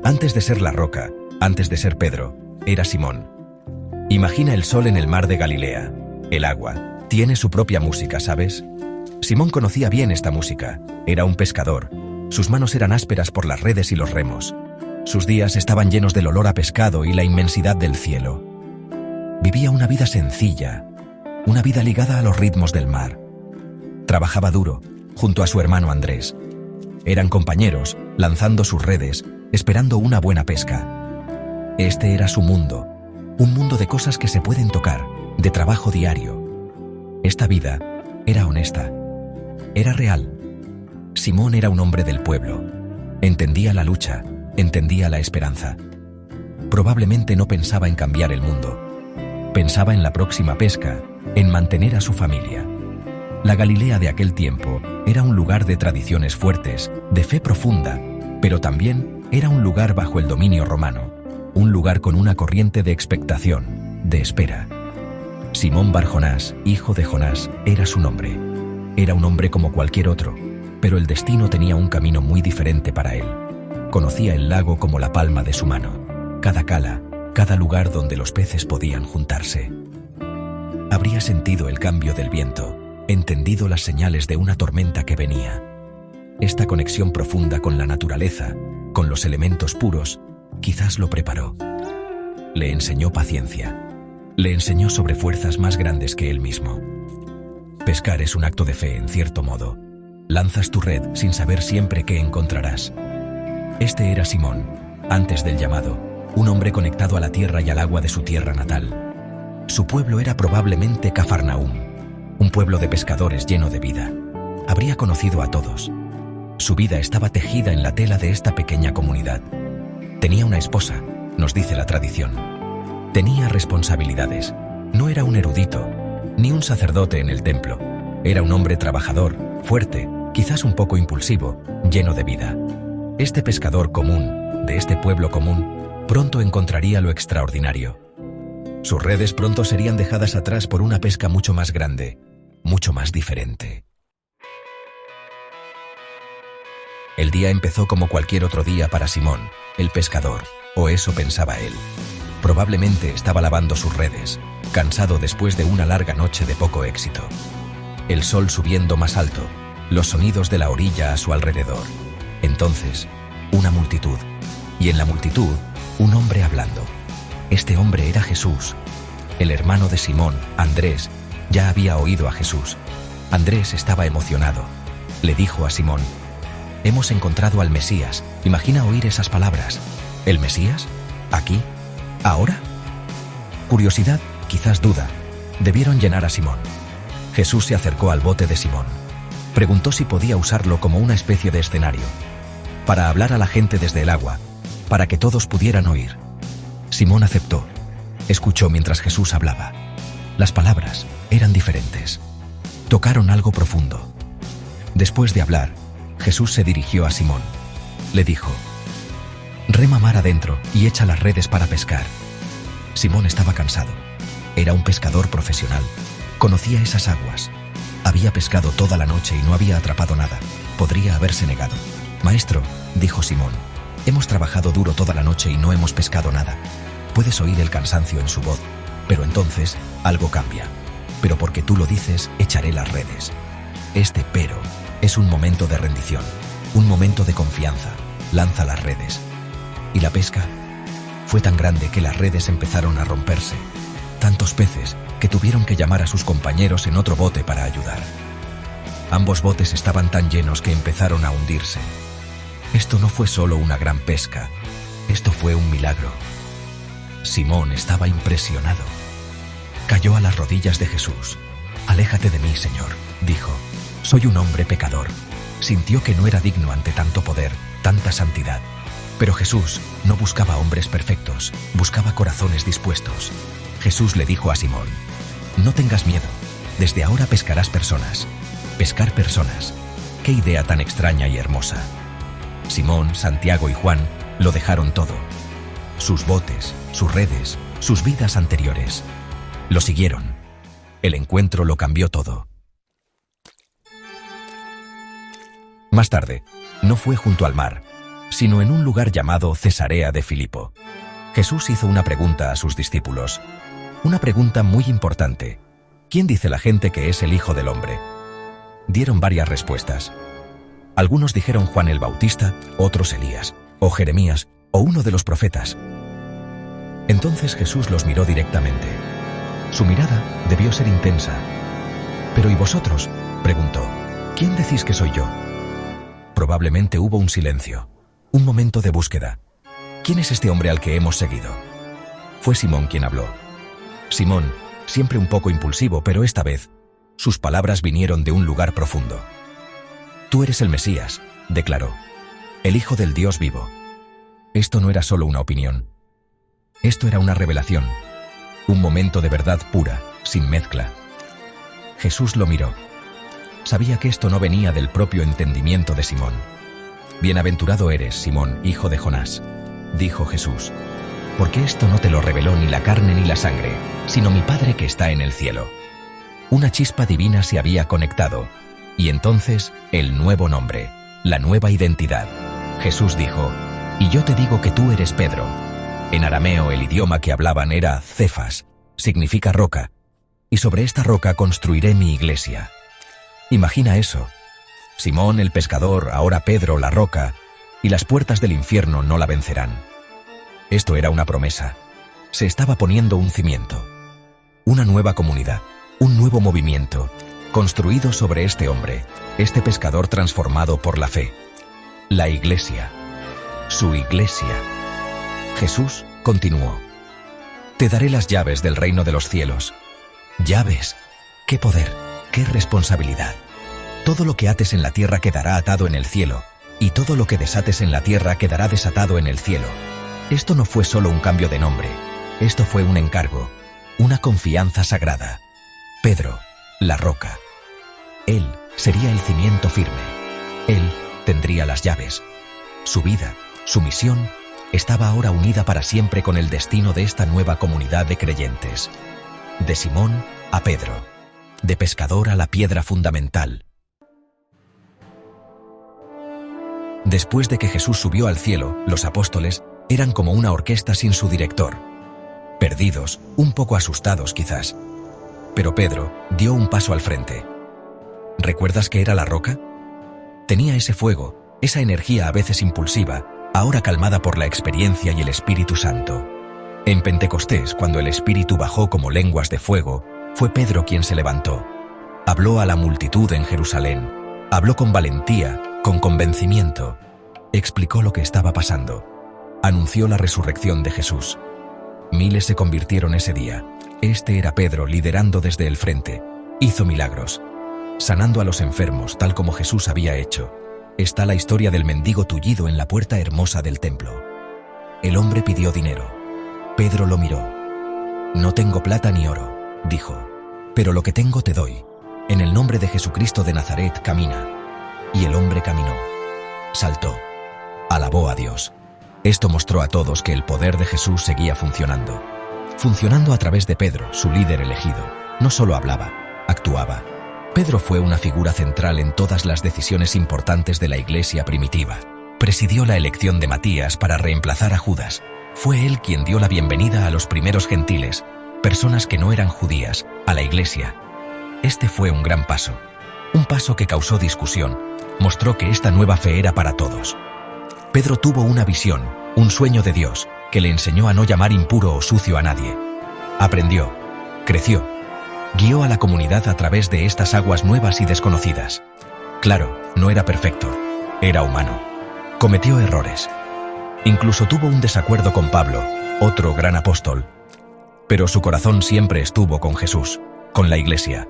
Antes de ser la roca, antes de ser Pedro, era Simón. Imagina el sol en el mar de Galilea. El agua tiene su propia música, ¿sabes? Simón conocía bien esta música. Era un pescador. Sus manos eran ásperas por las redes y los remos. Sus días estaban llenos del olor a pescado y la inmensidad del cielo. Vivía una vida sencilla, una vida ligada a los ritmos del mar. Trabajaba duro, junto a su hermano Andrés. Eran compañeros, lanzando sus redes, esperando una buena pesca. Este era su mundo, un mundo de cosas que se pueden tocar, de trabajo diario. Esta vida era honesta, era real. Simón era un hombre del pueblo. Entendía la lucha, entendía la esperanza. Probablemente no pensaba en cambiar el mundo. Pensaba en la próxima pesca, en mantener a su familia. La Galilea de aquel tiempo era un lugar de tradiciones fuertes, de fe profunda, pero también era un lugar bajo el dominio romano, un lugar con una corriente de expectación, de espera. Simón Bar Jonás, hijo de Jonás, era su nombre. Era un hombre como cualquier otro, pero el destino tenía un camino muy diferente para él. Conocía el lago como la palma de su mano, cada cala, cada lugar donde los peces podían juntarse. Habría sentido el cambio del viento, entendido las señales de una tormenta que venía. Esta conexión profunda con la naturaleza, con los elementos puros, quizás lo preparó. Le enseñó paciencia. Le enseñó sobre fuerzas más grandes que él mismo. Pescar es un acto de fe, en cierto modo. Lanzas tu red sin saber siempre qué encontrarás. Este era Simón, antes del llamado, un hombre conectado a la tierra y al agua de su tierra natal. Su pueblo era probablemente Cafarnaúm, un pueblo de pescadores lleno de vida. Habría conocido a todos. Su vida estaba tejida en la tela de esta pequeña comunidad. Tenía una esposa, nos dice la tradición. Tenía responsabilidades. No era un erudito, ni un sacerdote en el templo. Era un hombre trabajador, fuerte, quizás un poco impulsivo, lleno de vida. Este pescador común, de este pueblo común, pronto encontraría lo extraordinario. Sus redes pronto serían dejadas atrás por una pesca mucho más grande, mucho más diferente. El día empezó como cualquier otro día para Simón, el pescador, o eso pensaba él. Probablemente estaba lavando sus redes, cansado después de una larga noche de poco éxito. El sol subiendo más alto, los sonidos de la orilla a su alrededor. Entonces, una multitud, y en la multitud, un hombre hablando. Este hombre era Jesús. El hermano de Simón, Andrés, ya había oído a Jesús. Andrés estaba emocionado. Le dijo a Simón: «Hemos encontrado al Mesías». Imagina oír esas palabras. ¿El Mesías? ¿Aquí? ¿Ahora? Curiosidad, quizás duda, debieron llenar a Simón. Jesús se acercó al bote de Simón. Preguntó si podía usarlo como una especie de escenario, para hablar a la gente desde el agua, para que todos pudieran oír. Simón aceptó. Escuchó mientras Jesús hablaba. Las palabras eran diferentes. Tocaron algo profundo. Después de hablar, Jesús se dirigió a Simón. Le dijo: «Rema mar adentro y echa las redes para pescar». Simón estaba cansado. Era un pescador profesional. Conocía esas aguas. Había pescado toda la noche y no había atrapado nada. Podría haberse negado. «Maestro», dijo Simón, «hemos trabajado duro toda la noche y no hemos pescado nada». Puedes oír el cansancio en su voz, pero entonces algo cambia. «Pero porque tú lo dices, echaré las redes». Este pero es un momento de rendición, un momento de confianza. Lanza las redes. ¿Y la pesca? Fue tan grande que las redes empezaron a romperse. Tantos peces que tuvieron que llamar a sus compañeros en otro bote para ayudar. Ambos botes estaban tan llenos que empezaron a hundirse. Esto no fue solo una gran pesca, esto fue un milagro. Simón estaba impresionado. Cayó a las rodillas de Jesús. «Aléjate de mí, Señor», dijo. «Soy un hombre pecador». Sintió que no era digno ante tanto poder, tanta santidad. Pero Jesús no buscaba hombres perfectos, buscaba corazones dispuestos. Jesús le dijo a Simón: «No tengas miedo, desde ahora pescarás personas». Pescar personas. ¡Qué idea tan extraña y hermosa! Simón, Santiago y Juan lo dejaron todo. Sus botes, sus redes, sus vidas anteriores. Lo siguieron. El encuentro lo cambió todo. Más tarde, no fue junto al mar. sino en un lugar llamado Cesarea de Filipo. Jesús hizo una pregunta a sus discípulos. Una pregunta muy importante. ¿Quién dice la gente que es el Hijo del Hombre? Dieron varias respuestas. Algunos dijeron Juan el Bautista, otros Elías, o Jeremías, o uno de los profetas. Entonces Jesús los miró directamente. Su mirada debió ser intensa. «¿Pero y vosotros?», preguntó. «¿Quién decís que soy yo?». Probablemente hubo un silencio, un momento de búsqueda. ¿Quién es este hombre al que hemos seguido? Fue Simón quien habló. Simón, siempre un poco impulsivo, pero esta vez, sus palabras vinieron de un lugar profundo. «Tú eres el Mesías», declaró, «el Hijo del Dios vivo». Esto no era solo una opinión. Esto era una revelación, un momento de verdad pura, sin mezcla. Jesús lo miró. Sabía que esto no venía del propio entendimiento de Simón. «Bienaventurado eres, Simón, hijo de Jonás», dijo Jesús, «porque esto no te lo reveló ni la carne ni la sangre, sino mi Padre que está en el cielo». Una chispa divina se había conectado, y entonces el nuevo nombre, la nueva identidad. Jesús dijo, «Y yo te digo que tú eres Pedro». En arameo el idioma que hablaban era Cefas, significa roca, y sobre esta roca construiré mi iglesia. Imagina eso. Simón el pescador, ahora Pedro la roca, y las puertas del infierno no la vencerán. Esto era una promesa. Se estaba poniendo un cimiento. Una nueva comunidad, un nuevo movimiento, construido sobre este hombre, este pescador transformado por la fe. La iglesia. Su iglesia. Jesús continuó. «Te daré las llaves del reino de los cielos». Llaves. ¡Qué poder! ¡Qué responsabilidad! Todo lo que ates en la tierra quedará atado en el cielo, y todo lo que desates en la tierra quedará desatado en el cielo. Esto no fue solo un cambio de nombre, esto fue un encargo, una confianza sagrada. Pedro, la roca. Él sería el cimiento firme. Él tendría las llaves. Su vida, su misión, estaba ahora unida para siempre con el destino de esta nueva comunidad de creyentes. De Simón a Pedro, de pescador a la piedra fundamental. Después de que Jesús subió al cielo, los apóstoles eran como una orquesta sin su director. Perdidos, un poco asustados quizás. Pero Pedro dio un paso al frente. ¿Recuerdas que era la roca? Tenía ese fuego, esa energía a veces impulsiva, ahora calmada por la experiencia y el Espíritu Santo. En Pentecostés, cuando el Espíritu bajó como lenguas de fuego, fue Pedro quien se levantó. Habló a la multitud en Jerusalén. Habló con valentía, con convencimiento. Explicó lo que estaba pasando. Anunció la resurrección de Jesús. Miles se convirtieron ese día. Este era Pedro liderando desde el frente. Hizo milagros, sanando a los enfermos tal como Jesús había hecho. Está la historia del mendigo tullido en la puerta hermosa del templo. El hombre pidió dinero. Pedro lo miró. «No tengo plata ni oro», dijo, «pero lo que tengo te doy. En el nombre de Jesucristo de Nazaret camina». Y el hombre caminó. Saltó. Alabó a Dios. Esto mostró a todos que el poder de Jesús seguía funcionando. Funcionando a través de Pedro, su líder elegido. No solo hablaba, actuaba. Pedro fue una figura central en todas las decisiones importantes de la iglesia primitiva. Presidió la elección de Matías para reemplazar a Judas. Fue él quien dio la bienvenida a los primeros gentiles, personas que no eran judías, a la iglesia. Este fue un gran paso. Un paso que causó discusión. Mostró que esta nueva fe era para todos. Pedro tuvo una visión, un sueño de Dios, que le enseñó a no llamar impuro o sucio a nadie. Aprendió, creció, guió a la comunidad a través de estas aguas nuevas y desconocidas. Claro, no era perfecto, era humano. Cometió errores. Incluso tuvo un desacuerdo con Pablo, otro gran apóstol. Pero su corazón siempre estuvo con Jesús, con la iglesia.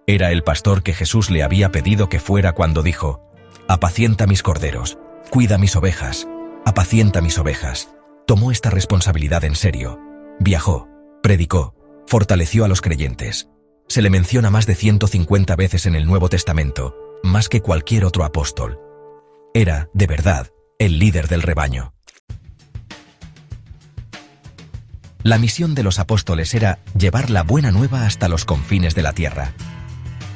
Era el pastor que Jesús le había pedido que fuera cuando dijo, «Apacienta mis corderos, cuida mis ovejas, apacienta mis ovejas». Tomó esta responsabilidad en serio. Viajó, predicó, fortaleció a los creyentes. Se le menciona más de 150 veces en el Nuevo Testamento, más que cualquier otro apóstol. Era, de verdad, el líder del rebaño. La misión de los apóstoles era llevar la buena nueva hasta los confines de la tierra.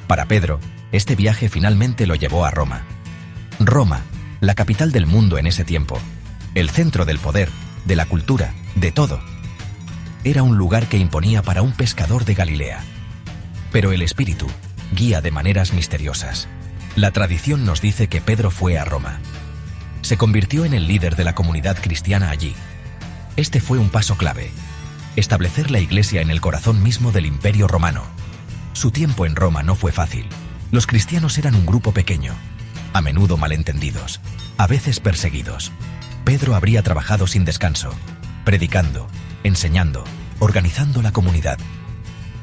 Para Pedro, este viaje finalmente lo llevó a Roma. Roma, la capital del mundo en ese tiempo, el centro del poder, de la cultura, de todo. Era un lugar que imponía para un pescador de Galilea. Pero el Espíritu guía de maneras misteriosas. La tradición nos dice que Pedro fue a Roma. Se convirtió en el líder de la comunidad cristiana allí. Este fue un paso clave: establecer la iglesia en el corazón mismo del Imperio Romano. Su tiempo en Roma no fue fácil. Los cristianos eran un grupo pequeño, a menudo malentendidos, a veces perseguidos. Pedro habría trabajado sin descanso, predicando, enseñando, organizando la comunidad.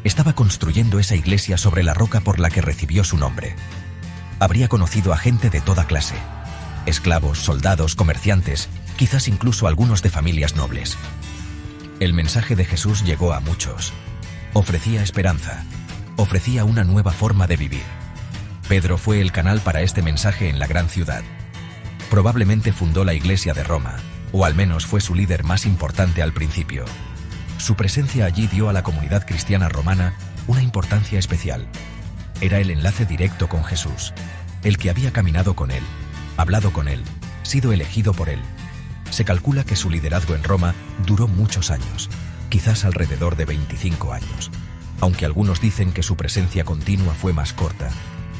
Estaba construyendo esa iglesia sobre la roca por la que recibió su nombre. Habría conocido a gente de toda clase: esclavos, soldados, comerciantes, quizás incluso algunos de familias nobles. El mensaje de Jesús llegó a muchos. Ofrecía esperanza, ofrecía una nueva forma de vivir. Pedro fue el canal para este mensaje en la gran ciudad. Probablemente fundó la iglesia de Roma, o al menos fue su líder más importante al principio. Su presencia allí dio a la comunidad cristiana romana una importancia especial. Era el enlace directo con Jesús, el que había caminado con él, hablado con él, sido elegido por él. Se calcula que su liderazgo en Roma duró muchos años, quizás alrededor de 25 años, aunque algunos dicen que su presencia continua fue más corta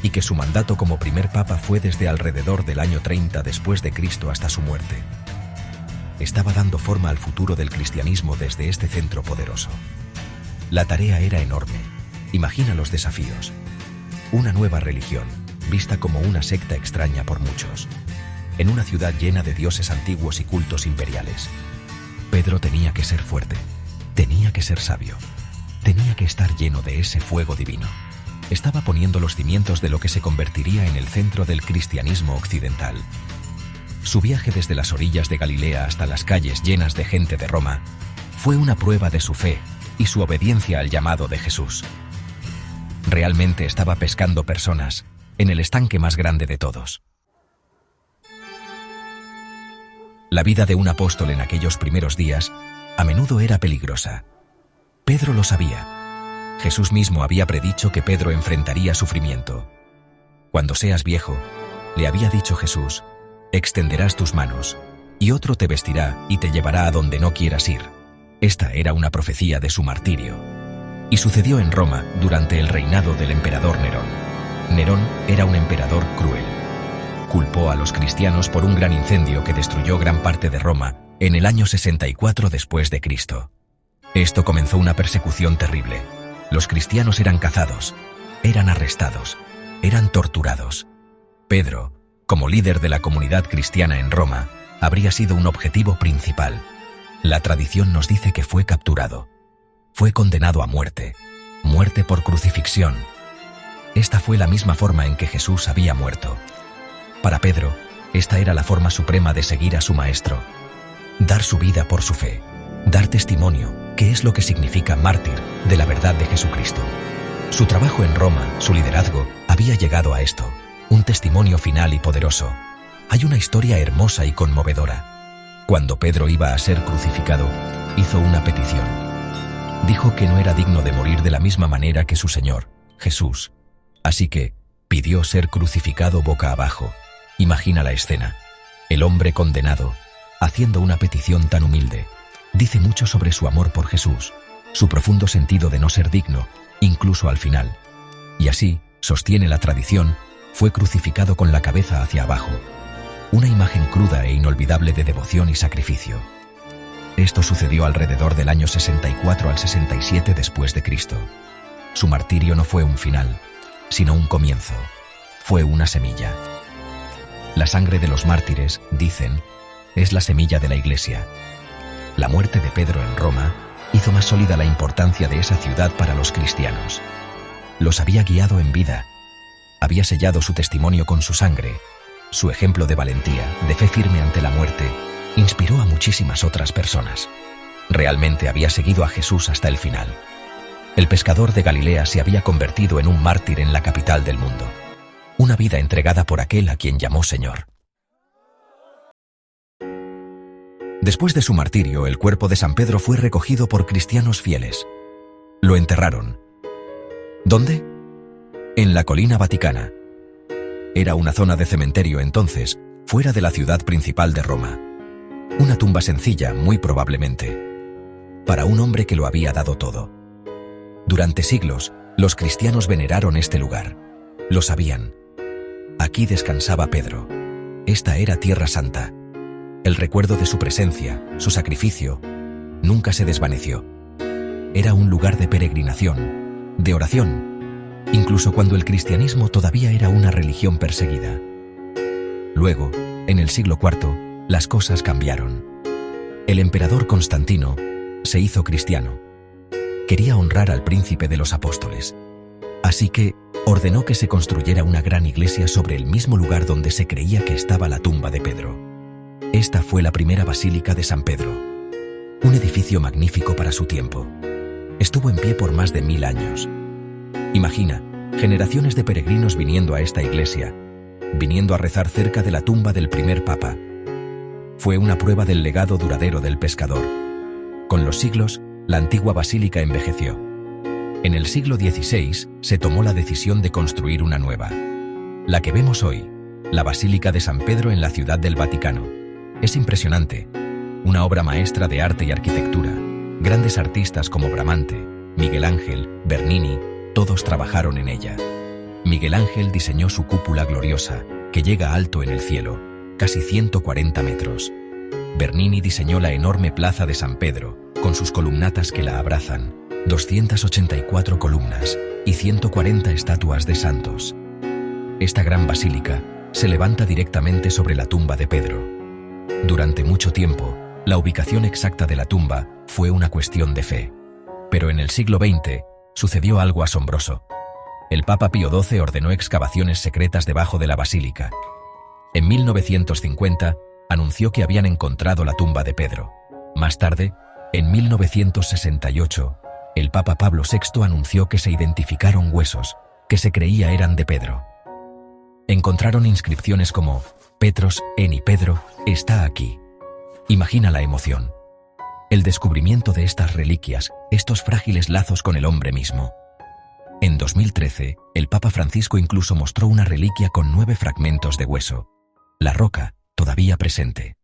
y que su mandato como primer papa fue desde alrededor del año 30 después de Cristo hasta su muerte. Estaba dando forma al futuro del cristianismo desde este centro poderoso. La tarea era enorme. Imagina los desafíos. Una nueva religión, vista como una secta extraña por muchos, en una ciudad llena de dioses antiguos y cultos imperiales. Pedro tenía que ser fuerte, tenía que ser sabio, tenía que estar lleno de ese fuego divino. Estaba poniendo los cimientos de lo que se convertiría en el centro del cristianismo occidental. Su viaje desde las orillas de Galilea hasta las calles llenas de gente de Roma fue una prueba de su fe y su obediencia al llamado de Jesús. Realmente estaba pescando personas en el estanque más grande de todos. La vida de un apóstol en aquellos primeros días a menudo era peligrosa. Pedro lo sabía. Jesús mismo había predicho que Pedro enfrentaría sufrimiento. Cuando seas viejo, le había dicho Jesús, extenderás tus manos, y otro te vestirá y te llevará a donde no quieras ir. Esta era una profecía de su martirio. Y sucedió en Roma durante el reinado del emperador Nerón. Nerón era un emperador cruel. Culpó a los cristianos por un gran incendio que destruyó gran parte de Roma en el año 64 después de Cristo. Esto comenzó una persecución terrible. Los cristianos eran cazados, eran arrestados, eran torturados. Pedro, como líder de la comunidad cristiana en Roma, habría sido un objetivo principal. La tradición nos dice que fue capturado. Fue condenado a muerte, muerte por crucifixión. Esta fue la misma forma en que Jesús había muerto. Para Pedro, esta era la forma suprema de seguir a su maestro. Dar su vida por su fe, dar testimonio, que es lo que significa mártir, de la verdad de Jesucristo. Su trabajo en Roma, su liderazgo, había llegado a esto. Un testimonio final y poderoso. Hay una historia hermosa y conmovedora. Cuando Pedro iba a ser crucificado, hizo una petición. Dijo que no era digno de morir de la misma manera que su Señor, Jesús. Así que pidió ser crucificado boca abajo. Imagina la escena. El hombre condenado, haciendo una petición tan humilde. Dice mucho sobre su amor por Jesús, su profundo sentido de no ser digno, incluso al final. Y así, sostiene la tradición, fue crucificado con la cabeza hacia abajo. Una imagen cruda e inolvidable de devoción y sacrificio. Esto sucedió alrededor del año 64 al 67 después de Cristo. Su martirio no fue un final, sino un comienzo. Fue una semilla. La sangre de los mártires, dicen, es la semilla de la Iglesia. La muerte de Pedro en Roma hizo más sólida la importancia de esa ciudad para los cristianos. Los había guiado en vida. Había sellado su testimonio con su sangre. Su ejemplo de valentía, de fe firme ante la muerte, inspiró a muchísimas otras personas. Realmente había seguido a Jesús hasta el final. El pescador de Galilea se había convertido en un mártir en la capital del mundo. Una vida entregada por aquel a quien llamó Señor. Después de su martirio, el cuerpo de San Pedro fue recogido por cristianos fieles. Lo enterraron. ¿Dónde? En la colina Vaticana. Era una zona de cementerio entonces, fuera de la ciudad principal de Roma. Una tumba sencilla, muy probablemente, para un hombre que lo había dado todo. Durante siglos, los cristianos veneraron este lugar. Lo sabían. Aquí descansaba Pedro. Esta era Tierra Santa. El recuerdo de su presencia, su sacrificio, nunca se desvaneció. Era un lugar de peregrinación, de oración, incluso cuando el cristianismo todavía era una religión perseguida. Luego, en el siglo IV, las cosas cambiaron. El emperador Constantino se hizo cristiano. Quería honrar al príncipe de los apóstoles. Así que ordenó que se construyera una gran iglesia sobre el mismo lugar donde se creía que estaba la tumba de Pedro. Esta fue la primera basílica de San Pedro. Un edificio magnífico para su tiempo. Estuvo en pie por más de 1000 años. Imagina, generaciones de peregrinos viniendo a esta iglesia, viniendo a rezar cerca de la tumba del primer papa. Fue una prueba del legado duradero del pescador. Con los siglos, la antigua basílica envejeció. En el siglo XVI se tomó la decisión de construir una nueva. La que vemos hoy, la Basílica de San Pedro en la Ciudad del Vaticano. Es impresionante, una obra maestra de arte y arquitectura. Grandes artistas como Bramante, Miguel Ángel, Bernini, todos trabajaron en ella. Miguel Ángel diseñó su cúpula gloriosa, que llega alto en el cielo, casi 140 metros. Bernini diseñó la enorme plaza de San Pedro, con sus columnatas que la abrazan, 284 columnas y 140 estatuas de santos. Esta gran basílica se levanta directamente sobre la tumba de Pedro. Durante mucho tiempo, la ubicación exacta de la tumba fue una cuestión de fe. Pero en el siglo XX sucedió algo asombroso. El Papa Pío XII ordenó excavaciones secretas debajo de la basílica. En 1950, anunció que habían encontrado la tumba de Pedro. Más tarde, en 1968, el Papa Pablo VI anunció que se identificaron huesos que se creía eran de Pedro. Encontraron inscripciones como «Petros eni Pedro está aquí». Imagina la emoción. El descubrimiento de estas reliquias, estos frágiles lazos con el hombre mismo. En 2013, el Papa Francisco incluso mostró una reliquia con 9 fragmentos de hueso. La roca, todavía presente.